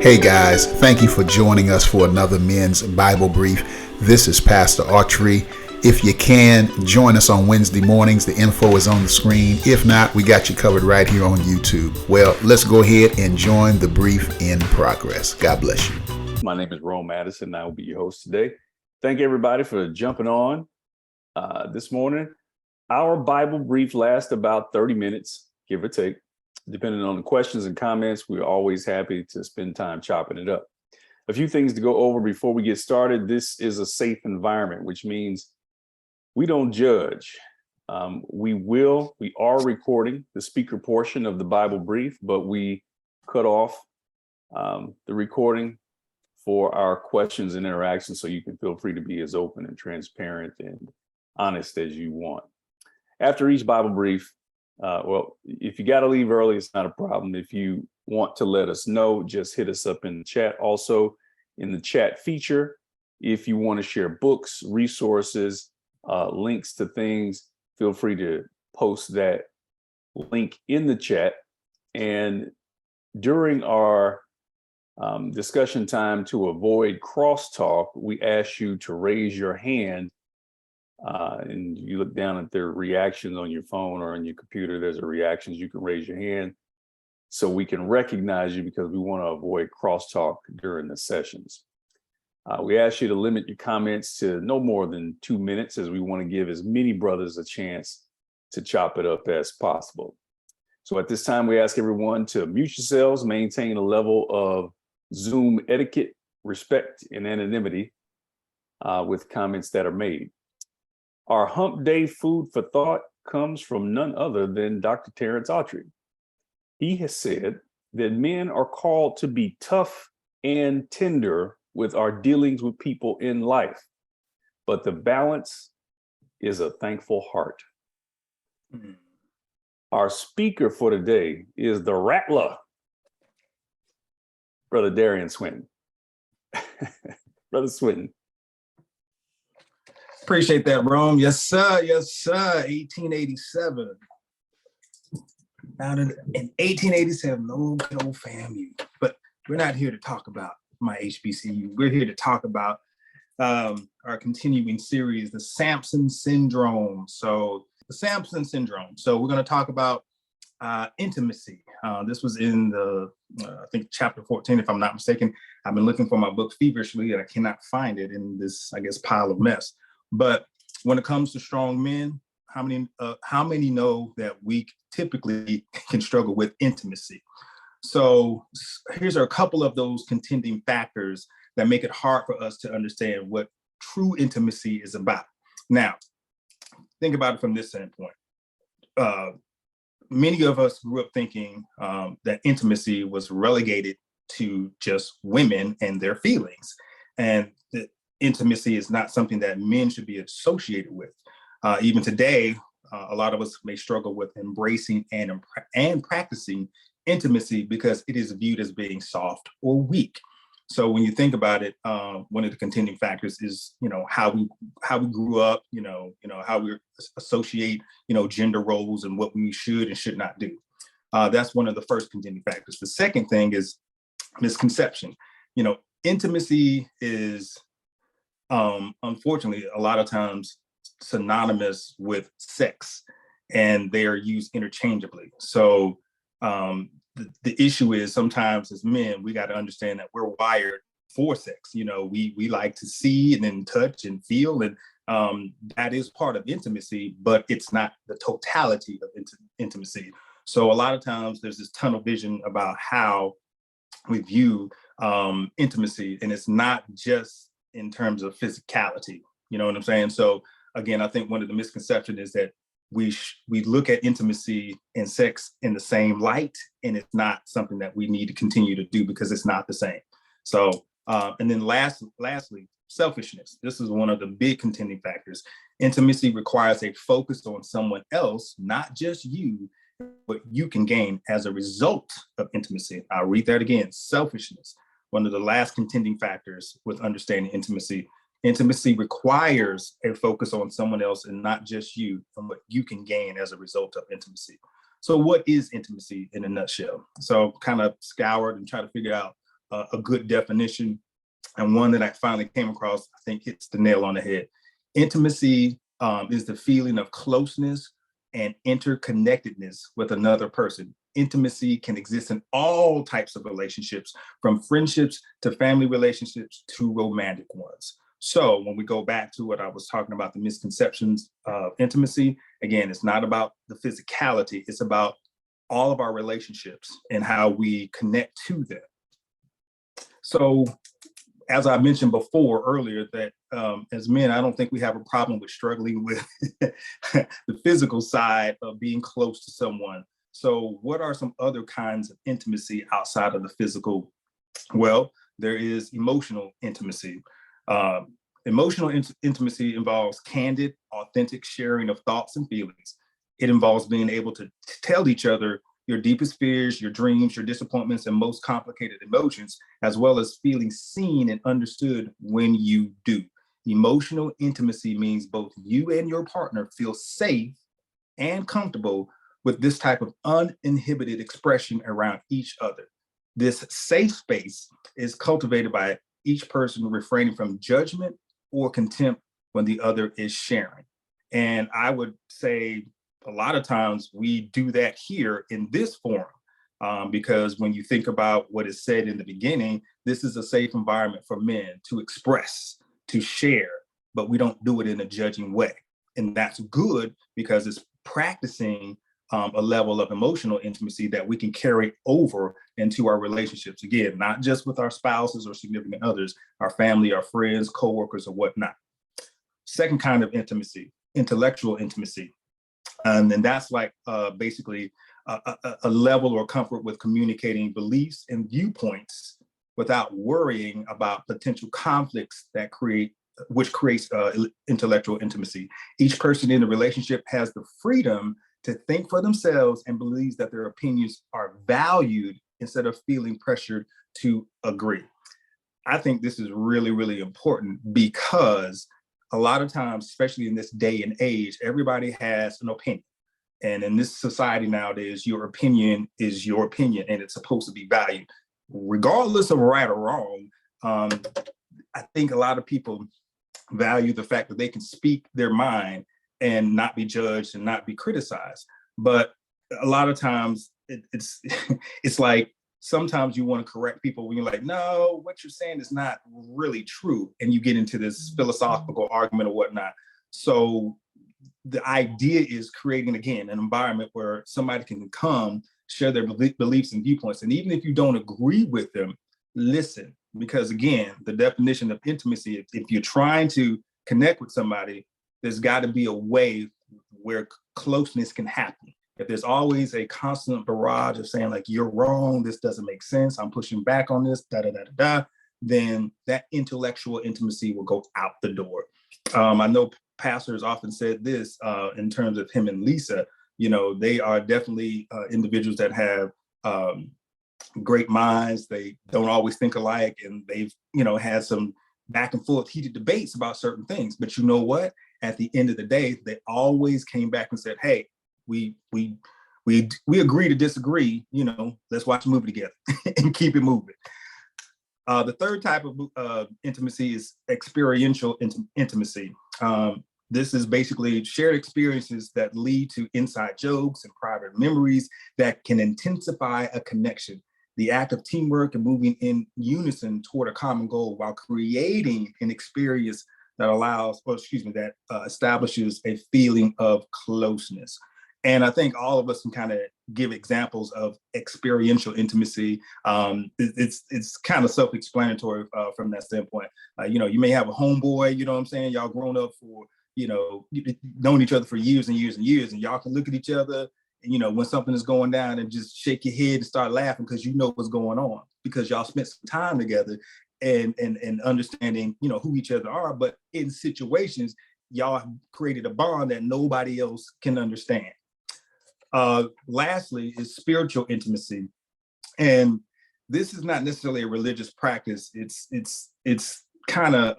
Hey guys, thank you for joining us for another Men's Bible Brief. This is Pastor Autry. If you can, join us on Wednesday mornings. The info is on the screen. If not, we got you covered right here on YouTube. Well, let's go ahead and join the brief in progress. God bless you. My name is Rome Madison, and I will be your host today. Thank everybody for jumping on this morning. Our Bible brief lasts about 30 minutes, give or take. Depending on the questions and comments, we're always happy to spend time chopping it up. A few things to go over before we get started. This is a safe environment, which means we don't judge. We are recording the speaker portion of the Bible brief, but we cut off the recording for our questions and interactions, so you can feel free to be as open and transparent and honest as you want. After each Bible brief, if you got to leave early, it's not a problem. If you want to let us know, just hit us up in the chat. Also, in the chat feature, if you want to share books, resources, links to things, feel free to post that link in the chat. And during our discussion time, to avoid crosstalk, we ask you to raise your hand. And you look down at their reactions on your phone or on your computer, there's a reactions. You can raise your hand so we can recognize you, because we want to avoid crosstalk during the sessions. We ask you to limit your comments to no more than 2 minutes, as we want to give as many brothers a chance to chop it up as possible. So at this time, we ask everyone to mute yourselves, maintain a level of Zoom etiquette, respect, and anonymity with comments that are made. Our hump day food for thought comes from none other than Dr. Terrence Autry. He has said that men are called to be tough and tender with our dealings with people in life, but the balance is a thankful heart. Our speaker for today is the Rattler, Brother Darian Swinton. Brother Swinton. Appreciate that, Rome. Yes, sir. Yes, sir. 1887. Found in 1887, old FAMU. But we're not here to talk about my HBCU. We're here to talk about our continuing series, the Samson Syndrome. So the Samson Syndrome. So we're going to talk about intimacy. This was in the, I think, chapter 14, if I'm not mistaken. I've been looking for my book feverishly, and I cannot find it in this, I guess, pile of mess. But when it comes to strong men, how many know that we typically can struggle with intimacy? So here's a couple of those contending factors that make it hard for us to understand what true intimacy is about. Now, think about it from this standpoint. Many of us grew up thinking that intimacy was relegated to just women and their feelings, and that intimacy is not something that men should be associated with. Even today, a lot of us may struggle with embracing and practicing intimacy because it is viewed as being soft or weak. So when you think about it, one of the contending factors is, how we grew up, how we associate, gender roles and what we should and should not do. That's one of the first contending factors. The second thing is misconception. Intimacy is, unfortunately, a lot of times synonymous with sex, and they are used interchangeably. So the issue is, sometimes as men, we got to understand that we're wired for sex. We like to see and then touch and feel, and that is part of intimacy, but it's not the totality of intimacy. So a lot of times there's this tunnel vision about how we view intimacy, and it's not just in terms of physicality. You know what I'm saying? So again, I think one of the misconceptions is that we look at intimacy and sex in the same light, and it's not something that we need to continue to do because it's not the same. So, and then lastly, selfishness. This is one of the big contending factors. Intimacy requires a focus on someone else, not just you, what you can gain as a result of intimacy. I'll read that again. Selfishness, one of the last contending factors with understanding intimacy. Intimacy requires a focus on someone else and not just you, and what you can gain as a result of intimacy. So what is intimacy in a nutshell? So kind of scoured and try to figure out a good definition, and one that I finally came across, I think hits the nail on the head. Intimacy is the feeling of closeness and interconnectedness with another person. Intimacy can exist in all types of relationships, from friendships to family relationships to romantic ones. So when we go back to what I was talking about, the misconceptions of intimacy, again, it's not about the physicality, it's about all of our relationships and how we connect to them. So as I mentioned before earlier, that as men, I don't think we have a problem with struggling with the physical side of being close to someone. So what are some other kinds of intimacy outside of the physical? Well, there is emotional intimacy. Emotional intimacy involves candid, authentic sharing of thoughts and feelings. It involves being able to tell each other your deepest fears, your dreams, your disappointments, and most complicated emotions, as well as feeling seen and understood when you do. Emotional intimacy means both you and your partner feel safe and comfortable with this type of uninhibited expression around each other. This safe space is cultivated by each person refraining from judgment or contempt when the other is sharing. And I would say a lot of times we do that here in this forum, because when you think about what is said in the beginning, this is a safe environment for men to express, to share, but we don't do it in a judging way. And that's good because it's practicing a level of emotional intimacy that we can carry over into our relationships. Again, not just with our spouses or significant others, our family, our friends, coworkers, or whatnot. Second kind of intimacy, intellectual intimacy. And that's like basically a level or comfort with communicating beliefs and viewpoints without worrying about potential conflicts that which creates intellectual intimacy. Each person in the relationship has the freedom to think for themselves and believes that their opinions are valued instead of feeling pressured to agree. I think this is really, really important because a lot of times, especially in this day and age, everybody has an opinion. And in this society nowadays, your opinion is your opinion and it's supposed to be valued. Regardless of right or wrong, I think a lot of people value the fact that they can speak their mind and not be judged and not be criticized. But a lot of times it's it's like sometimes you want to correct people when you're like, no, what you're saying is not really true. And you get into this philosophical argument or whatnot. So the idea is creating, again, an environment where somebody can come, share their beliefs and viewpoints. And even if you don't agree with them, listen, because again, the definition of intimacy, if you're trying to connect with somebody, there's got to be a way where closeness can happen. If there's always a constant barrage of saying like, you're wrong, this doesn't make sense, I'm pushing back on this, then that intellectual intimacy will go out the door. I know pastors often said this in terms of him and Lisa, they are definitely individuals that have great minds. They don't always think alike, and they've, had some back and forth heated debates about certain things. But you know what? At the end of the day, they always came back and said, hey, we agree to disagree, let's watch a movie together and keep it moving. The third type of intimacy is experiential intimacy. This is basically shared experiences that lead to inside jokes and private memories that can intensify a connection. The act of teamwork and moving in unison toward a common goal while creating an experience that establishes a feeling of closeness. And I think all of us can kind of give examples of experiential intimacy. It's kind of self-explanatory from that standpoint. You may have a homeboy, you know what I'm saying? Y'all grown up for, known each other for years and years and years, and y'all can look at each other, and, when something is going down and just shake your head and start laughing because you know what's going on, because y'all spent some time together and understanding, who each other are. But in situations, y'all have created a bond that nobody else can understand. Lastly is spiritual intimacy. And this is not necessarily a religious practice. It's kind of,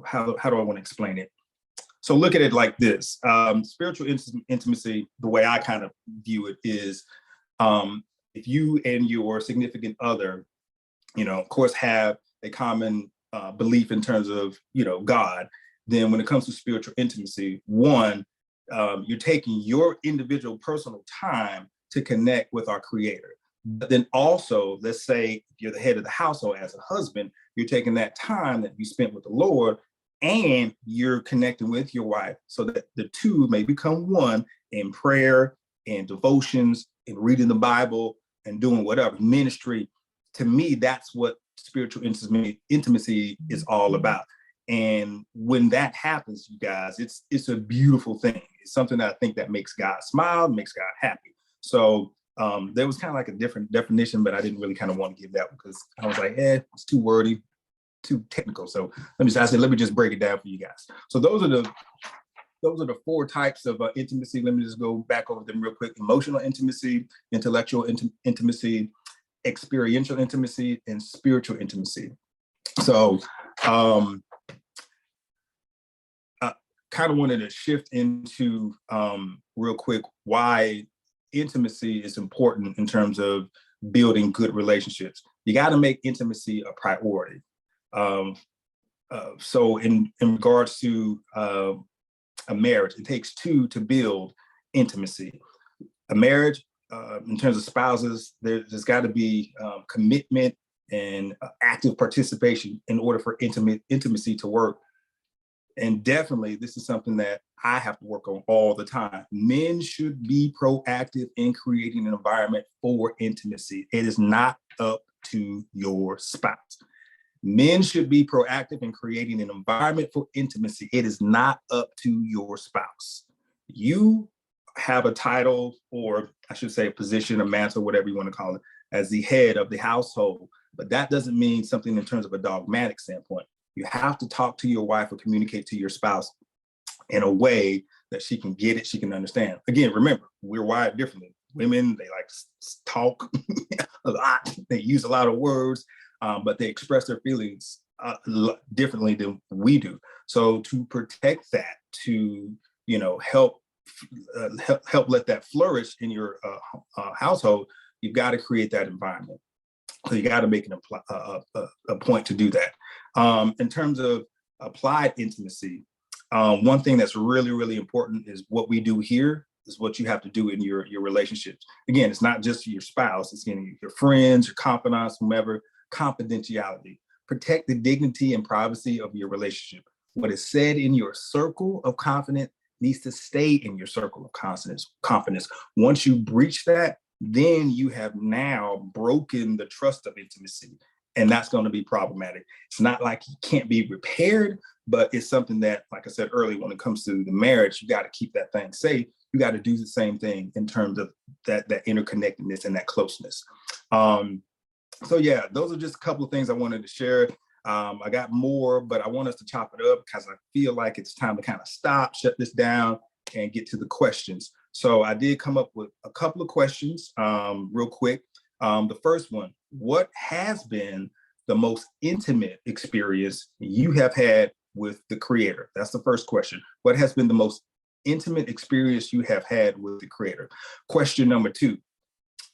how do I want to explain it? So look at it like this. Spiritual intimacy, the way I kind of view it is, if you and your significant other of course, have a common belief in terms of, God. Then when it comes to spiritual intimacy, one, you're taking your individual personal time to connect with our Creator. But then also, let's say you're the head of the household as a husband, you're taking that time that you spent with the Lord and you're connecting with your wife so that the two may become one in prayer and devotions and reading the Bible and doing whatever ministry. To me, that's what spiritual intimacy is all about. And when that happens, you guys, it's a beautiful thing. It's something that I think that makes God smile, makes God happy. So there was kind of like a different definition, but I didn't really kind of want to give that because I was like, it's too wordy, too technical. So I said, let me just break it down for you guys. So those are the four types of intimacy. Let me just go back over them real quick. Emotional intimacy, intellectual intimacy, experiential intimacy, and spiritual intimacy. So kind of wanted to shift into real quick why intimacy is important in terms of building good relationships. You got to make intimacy a priority. So in regards to a marriage, it takes two to build intimacy. A marriage, in terms of spouses, there's got to be commitment and active participation in order for intimacy to work. And definitely, this is something that I have to work on all the time. Men should be proactive in creating an environment for intimacy. It is not up to your spouse. Men should be proactive in creating an environment for intimacy. It is not up to your spouse. You have a title, or I should say a position, a mantle, whatever you want to call it, as the head of the household. But that doesn't mean something in terms of a dogmatic standpoint. You have to talk to your wife or communicate to your spouse in a way that she can get it, she can understand. Again, remember, we're wired differently. Women, they like to talk a lot. They use a lot of words, but they express their feelings differently than we do. So to protect that, to help let that flourish in your household, you've got to create that environment. So you got to make a point to do that. In terms of applied intimacy, one thing that's really, really important is what we do here is what you have to do in your relationships. Again, it's not just your spouse, it's your friends, your confidants, whomever. Confidentiality. Protect the dignity and privacy of your relationship. What is said in your circle of confidence needs to stay in your circle of confidence. Once you breach that, then you have now broken the trust of intimacy, and that's going to be problematic. It's not like it can't be repaired, but it's something that, like I said earlier, when it comes to the marriage, you got to keep that thing safe. You got to do the same thing in terms of that interconnectedness and that closeness. So yeah, those are just a couple of things I wanted to share. I got more, but I want us to chop it up because I feel like it's time to kind of stop, shut this down, and get to the questions. So I did come up with a couple of questions real quick. The first one, what has been the most intimate experience you have had with the Creator? That's the first question. What has been the most intimate experience you have had with the Creator? Question number two,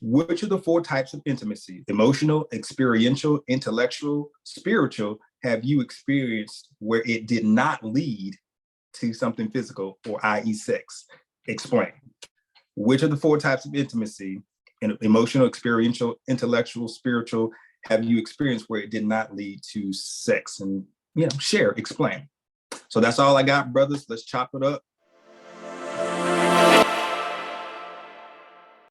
which of the four types of intimacy, emotional, experiential, intellectual, spiritual, have you experienced where it did not lead to something physical, or i.e. sex? Explain. Which of the four types of intimacy, emotional, experiential, intellectual, spiritual, have you experienced where it did not lead to sex? And share, explain. So that's all I got, brothers. Let's chop it up.